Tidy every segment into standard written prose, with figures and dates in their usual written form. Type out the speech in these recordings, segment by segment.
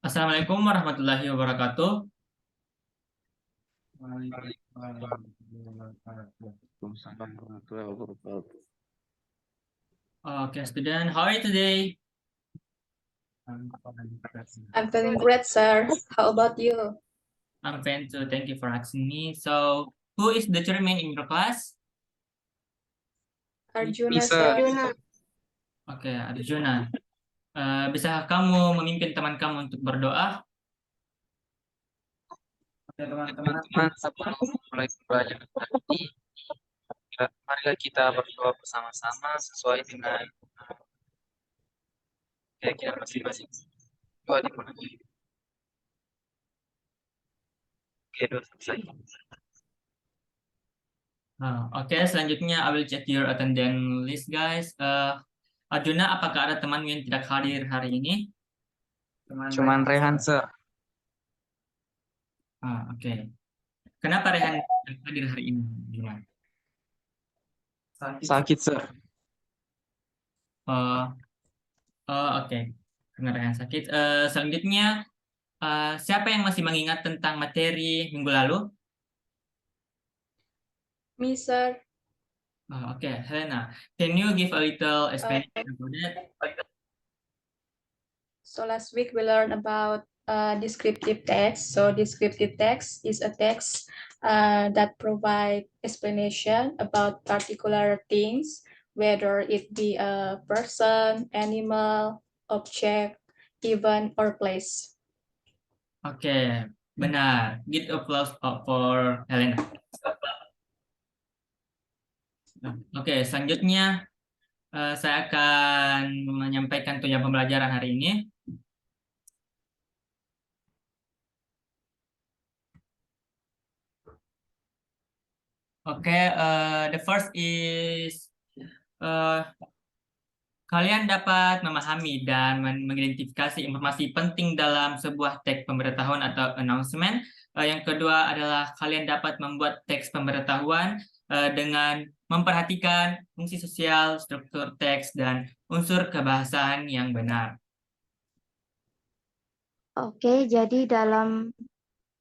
Assalamualaikum warahmatullahi wabarakatuh. Waalaikumsalam warahmatullahi wabarakatuh. Okay, student, how are you today? I'm feeling great, sir. How about you? I'm fine too. Thank you for asking me. So, who is the chairman in your class? Arjuna, Bisa. sir. Oke, Arjuna. Bisakah kamu memimpin teman kamu untuk berdoa? Oke, teman-teman. Teman-teman, sebelum mulai belajar tadi, marilah kita berdoa bersama-sama sesuai dengan keyakinan masing-masing. Doa dimulai. Oke, doa selesai. Oke, selanjutnya I will check your attendance list, guys. Arjuna, apakah ada teman yang tidak hadir hari ini? Cuman Rehan, sir. Oke. Kenapa Rehan tidak hadir hari ini, Arjuna? Sakit, sir. Oh, oke. Karena Rehan sakit. Selanjutnya, siapa yang masih mengingat tentang materi minggu lalu? Me, sir. Oke, Helena, can you give a little explanation about that? So last week we learned about descriptive text. So descriptive text is a text that provide explanation about particular things, whether it be a person, animal, object, event, or place. Oke, benar. Give applause for Helena. Oke, selanjutnya saya akan menyampaikan tujuan pembelajaran hari ini. Oke, the first is kalian dapat memahami dan mengidentifikasi informasi penting dalam sebuah teks pemberitahuan atau announcement. Yang kedua adalah kalian dapat membuat teks pemberitahuan dengan memperhatikan fungsi sosial, struktur teks, dan unsur kebahasaan yang benar. Oke, jadi dalam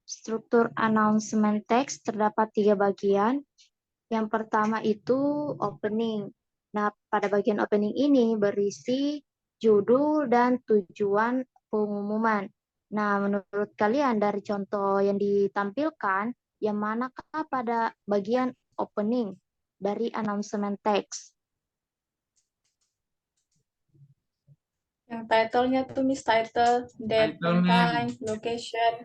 struktur announcement text terdapat 3 bagian. Yang pertama itu opening. Nah, pada bagian opening ini berisi judul dan tujuan pengumuman. Nah, menurut kalian dari contoh yang ditampilkan, yang manakah pada bagian opening dari announcement text? Yang title-nya tuh Miss title, date and time, location.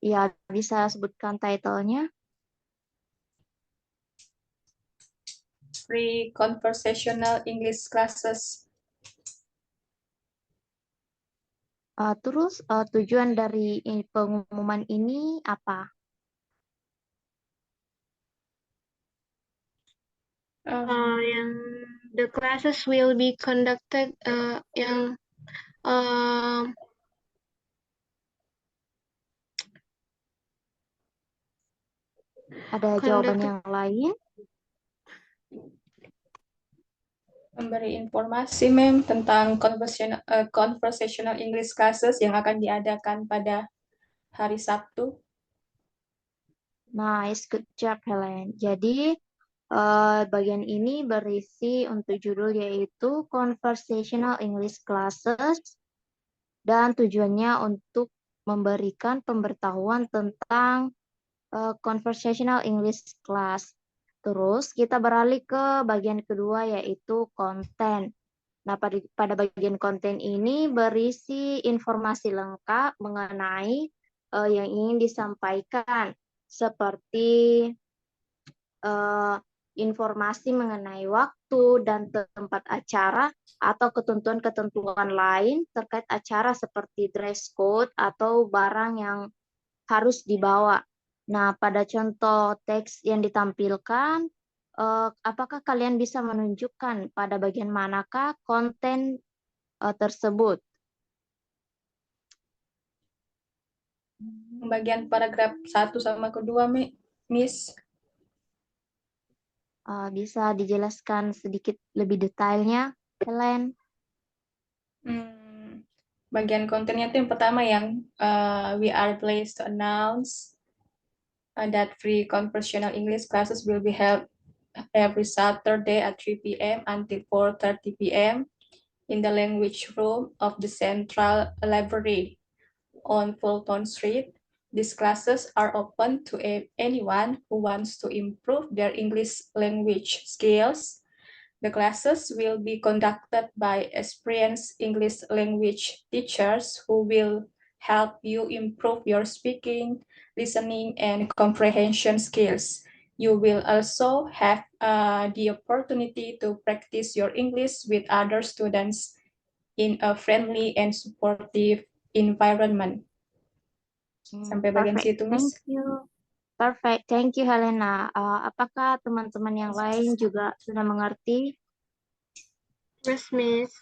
Ya, bisa sebutkan title-nya? Free conversational English classes. Terus tujuan dari pengumuman ini apa? Yang the classes will be conducted yang Ada jawaban yang lain? Memberi informasi, Mem, tentang conversational English classes yang akan diadakan pada hari Sabtu. Nice, good job Helen. Jadi bagian ini berisi untuk judul yaitu Conversational English Classes dan tujuannya untuk memberikan pemberitahuan tentang Conversational English Class. Terus kita beralih ke bagian kedua yaitu konten. Nah, pada bagian konten ini berisi informasi lengkap mengenai yang ingin disampaikan, seperti informasi mengenai waktu dan tempat acara atau ketentuan-ketentuan lain terkait acara seperti dress code atau barang yang harus dibawa. Nah, pada contoh teks yang ditampilkan, apakah kalian bisa menunjukkan pada bagian manakah konten tersebut? Bagian paragraf 1 sama kedua, Miss. Bisa dijelaskan sedikit lebih detailnya, Helen? bagian kontennya itu yang pertama yang we are pleased to announce that free conversational English classes will be held every Saturday at 3 p.m. until 4:30 p.m. in the language room of the Central Library on Fulton Street. These classes are open to anyone who wants to improve their English language skills. The classes will be conducted by experienced English language teachers who will help you improve your speaking, listening, and comprehension skills. You will also have the opportunity to practice your English with other students in a friendly and supportive environment. Sampai bagian Perfect. situ, Thank Miss. you. Perfect. Thank you, Helena. Apakah teman-teman yang lain juga sudah mengerti? Yes, Miss.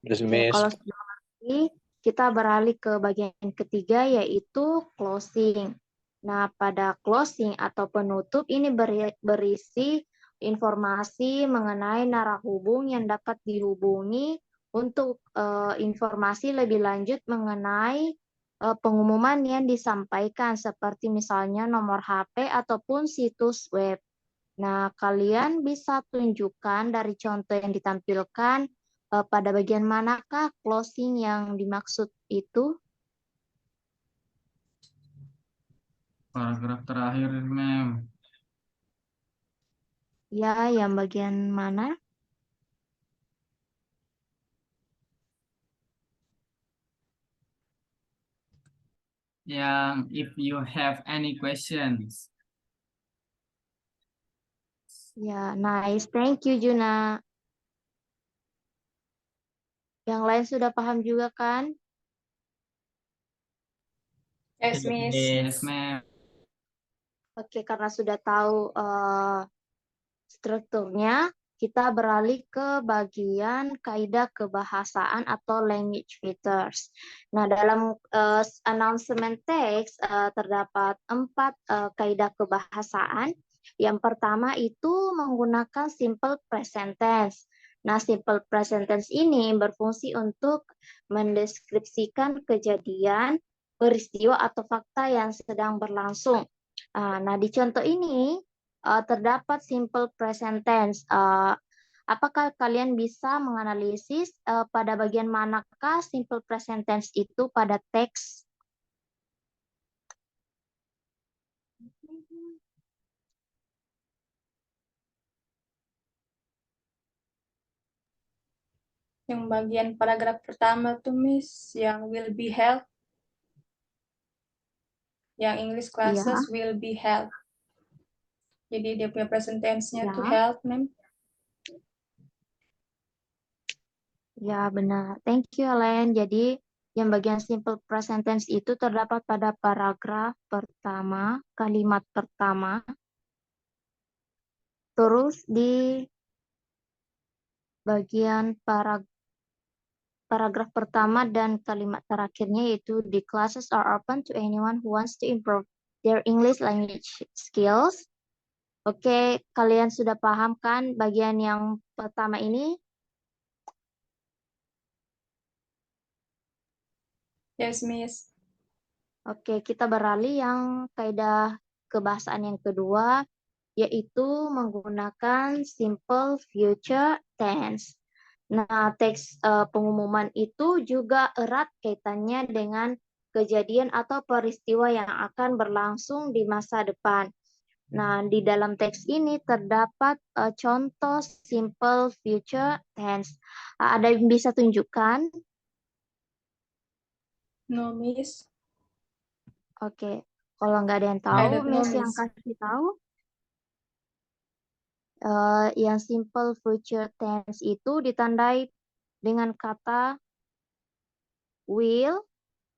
Yes, Oke, Miss. kalau sudah mengerti, kita beralih ke bagian ketiga yaitu closing. Nah, pada closing atau penutup ini berisi informasi mengenai narah hubung yang dapat dihubungi untuk informasi lebih lanjut mengenai pengumuman yang disampaikan seperti misalnya nomor HP ataupun situs web. Nah, kalian bisa tunjukkan dari contoh yang ditampilkan pada bagian manakah closing yang dimaksud itu? Paragraf terakhir, Mem. Ya, yang bagian mana? Yang if you have any questions. Ya, nice. Thank you, Juna. Yang lain sudah paham juga kan? Yes, Miss. Yes, Mem. Oke, karena sudah tahu strukturnya, kita beralih ke bagian kaidah kebahasaan atau language features. Nah, dalam announcement text terdapat 4 kaidah kebahasaan. Yang pertama itu menggunakan simple present tense. Nah, simple present tense ini berfungsi untuk mendeskripsikan kejadian, peristiwa atau fakta yang sedang berlangsung. Nah, di contoh ini terdapat simple present tense. Apakah kalian bisa menganalisis pada bagian manakah simple present tense itu pada teks? Yang bagian paragraf pertama tuh, Miss, yang will be held. Yang English classes will be held. Jadi dia punya present tense-nya tuh Ya. held, Mem. Ya, benar. Thank you, Alen. Jadi, yang bagian simple present tense itu terdapat pada paragraf pertama, kalimat pertama. Terus di bagian paragraf pertama dan kalimat terakhirnya yaitu the classes are open to anyone who wants to improve their English language skills. Oke, kalian sudah paham kan bagian yang pertama ini? Yes, Miss. Oke, kita beralih yang kaidah kebahasaan yang kedua, yaitu menggunakan simple future tense. Nah, teks pengumuman itu juga erat kaitannya dengan kejadian atau peristiwa yang akan berlangsung di masa depan. Nah, di dalam teks ini terdapat contoh simple future tense. Ada yang bisa tunjukkan? No, Miss. Oke, kalau nggak ada yang I tahu, don't know, Miss yang Miss. kasih tahu. Yang simple future tense itu ditandai dengan kata will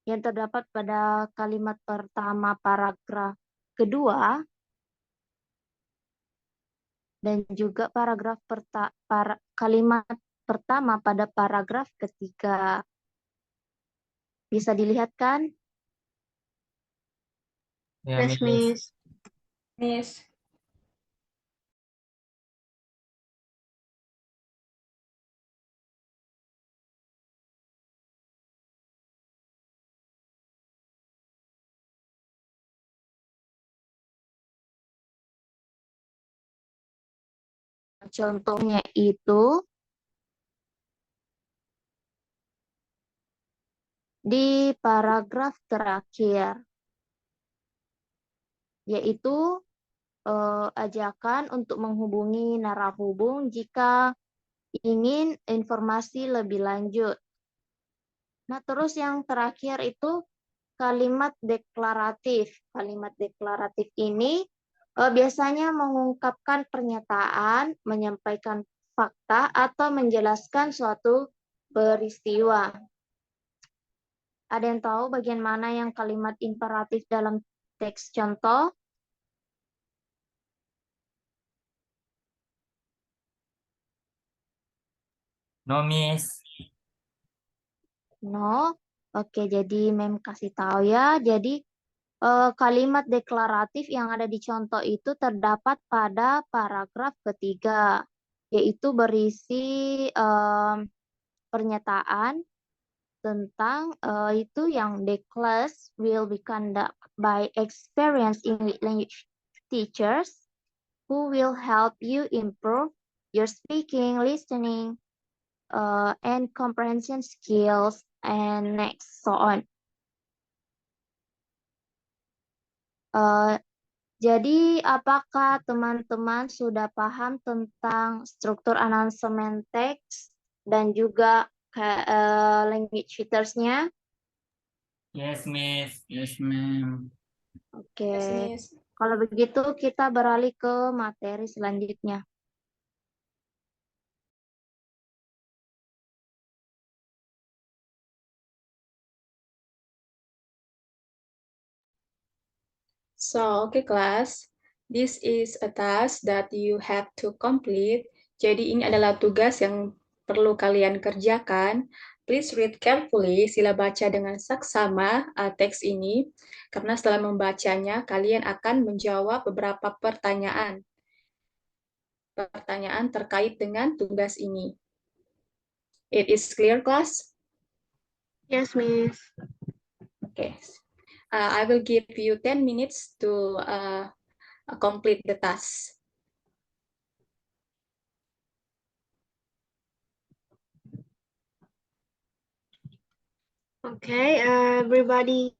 yang terdapat pada kalimat pertama paragraf kedua dan juga kalimat pertama pada paragraf ketiga. Bisa dilihat kan? Ya, Yes, Miss. Miss. Miss. Contohnya itu di paragraf terakhir, yaitu ajakan untuk menghubungi narahubung jika ingin informasi lebih lanjut. Nah, terus yang terakhir itu kalimat deklaratif. Kalimat deklaratif ini biasanya mengungkapkan pernyataan, menyampaikan fakta, atau menjelaskan suatu peristiwa. Ada yang tahu bagian mana yang kalimat imperatif dalam teks contoh? No, Miss. No. Oke, jadi Mem kasih tahu ya. Jadi kalimat deklaratif yang ada di contoh itu terdapat pada paragraf ketiga, yaitu berisi pernyataan tentang itu yang the class will be conducted by experienced English language teachers who will help you improve your speaking, listening, and comprehension skills, and next so on. Jadi apakah teman-teman sudah paham tentang struktur announcement text dan juga language features-nya? Yes, Miss. Yes, ma'am. Oke, Yes, Miss. kalau begitu kita beralih ke materi selanjutnya. So, okay class, this is a task that you have to complete. Jadi ini adalah tugas yang perlu kalian kerjakan. Please read carefully, sila baca dengan saksama teks ini, karena setelah membacanya, kalian akan menjawab beberapa pertanyaan. Pertanyaan terkait dengan tugas ini. It is clear, class? Yes, Miss. Okay. I will give you 10 minutes to complete the task. Okay, everybody,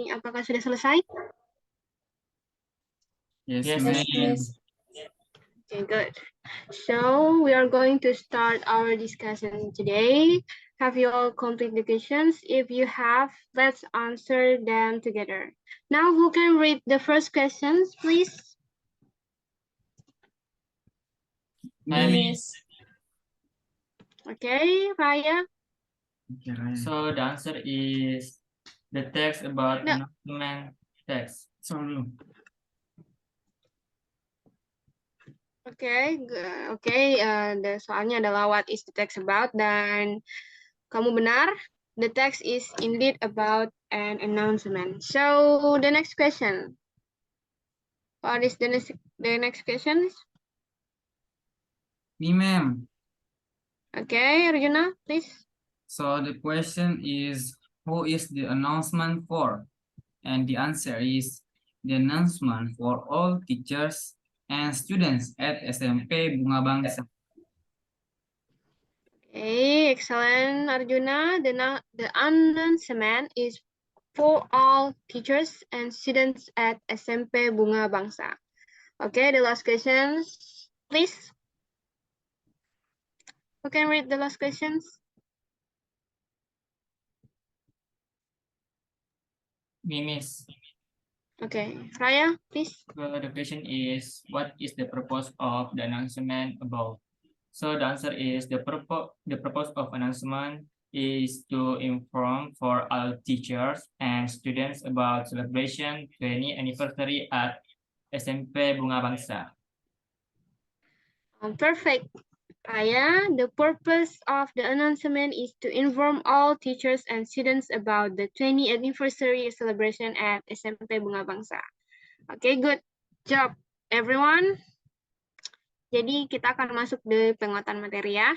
apakah sudah selesai? Yes, Yes, ma'am. Miss. Okay, good. So we are going to start our discussion today. Have you all completed the questions? If you have, let's answer them together. Now, who can read the first questions, please? Hi, Miss. Okay, Raya. So the answer is the text about No. announcement text. Sorry. Okay, okay. Soalnya adalah what is the text about, dan kamu benar. The text is indeed about an announcement. So the next question. What is the next question? Me, ma'am. Okay, Arjuna, please. So the question is, who is the announcement for? And the answer is the announcement for all teachers and students at SMP Bunga Bangsa. Okay, excellent, Arjuna. The announcement is for all teachers and students at SMP Bunga Bangsa. Okay, the last questions, please. Who can read the last questions? Me, Miss. Okay, Raya, please. The question is, what is the purpose of the announcement about? So the answer is the purpose of announcement is to inform for all teachers and students about celebration 20th anniversary at SMP Bunga Bangsa. Perfect. Raya, the purpose of the announcement is to inform all teachers and students about the 20th anniversary celebration at SMP Bunga Bangsa. Okay, good job, everyone. Jadi kita akan masuk di penguatan materi ya.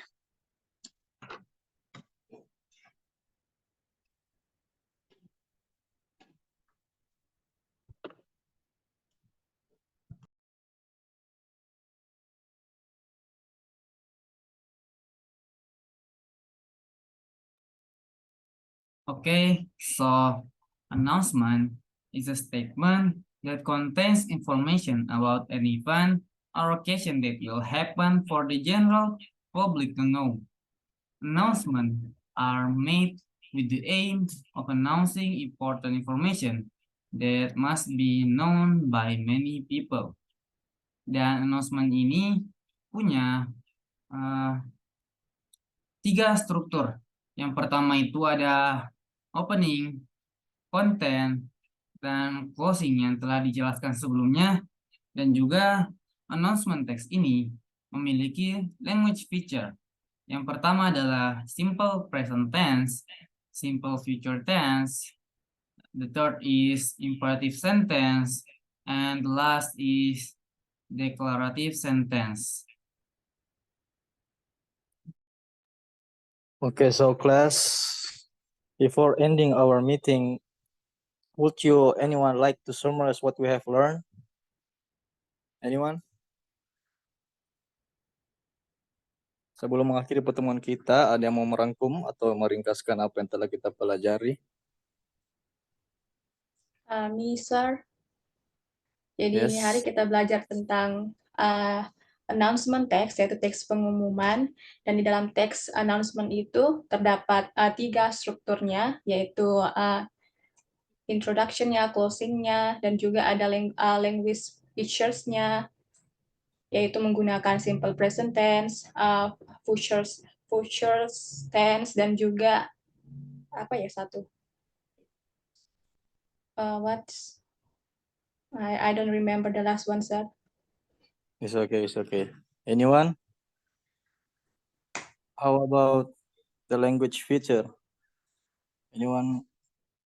Okay, so announcement is a statement that contains information about an event or occasion that will happen for the general public to know. Announcements are made with the aim of announcing important information that must be known by many people. Dan announcement ini punya 3 struktur. Yang pertama itu ada opening, content, dan closing yang telah dijelaskan sebelumnya. Dan juga announcement text ini memiliki language feature. Yang pertama adalah simple present tense, simple future tense, the third is imperative sentence, and the last is declarative sentence. Okay, so class, before ending our meeting, would anyone like to summarize what we have learned? Anyone? Sebelum mengakhiri pertemuan kita, ada yang mau merangkum atau meringkaskan apa yang telah kita pelajari? Me, sir. Jadi ini hari Yes. kita belajar tentang announcement text, yaitu teks pengumuman. Dan di dalam teks announcement itu terdapat 3 strukturnya, yaitu introduction-nya, closing-nya, dan juga ada language features-nya, yaitu menggunakan simple present tense, future tense, dan juga apa ya satu? I don't remember the last one, sir. It's okay, it's okay. Anyone? How about the language feature? Anyone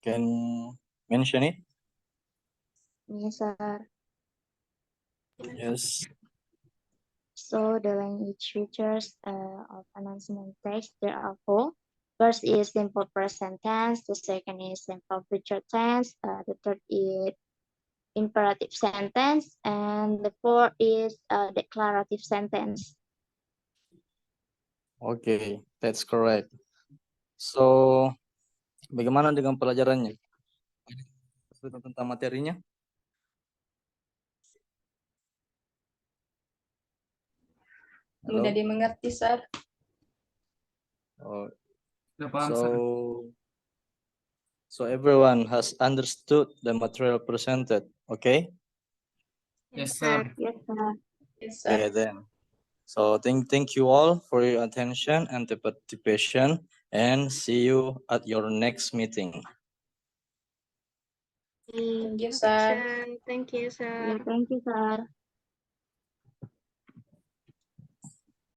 can mention it? Yes, sir. Yes. So the language features of announcement text, there are 4. First is simple present tense, the second is simple future tense, the third is imperative sentence, and the fourth is declarative sentence. Okay, that's correct. So, bagaimana dengan pelajarannya? Tentang materinya? Hello? Mudah dimengerti, sir. Oh, Sudah paham, sir? so everyone has understood the material presented, okay? Yes, sir. Yes, sir. Yes, sir. Okay, then. So thank you all for your attention and the participation, and see you at your next meeting. Thank you, sir. Thank you, sir. Yeah, thank you, sir.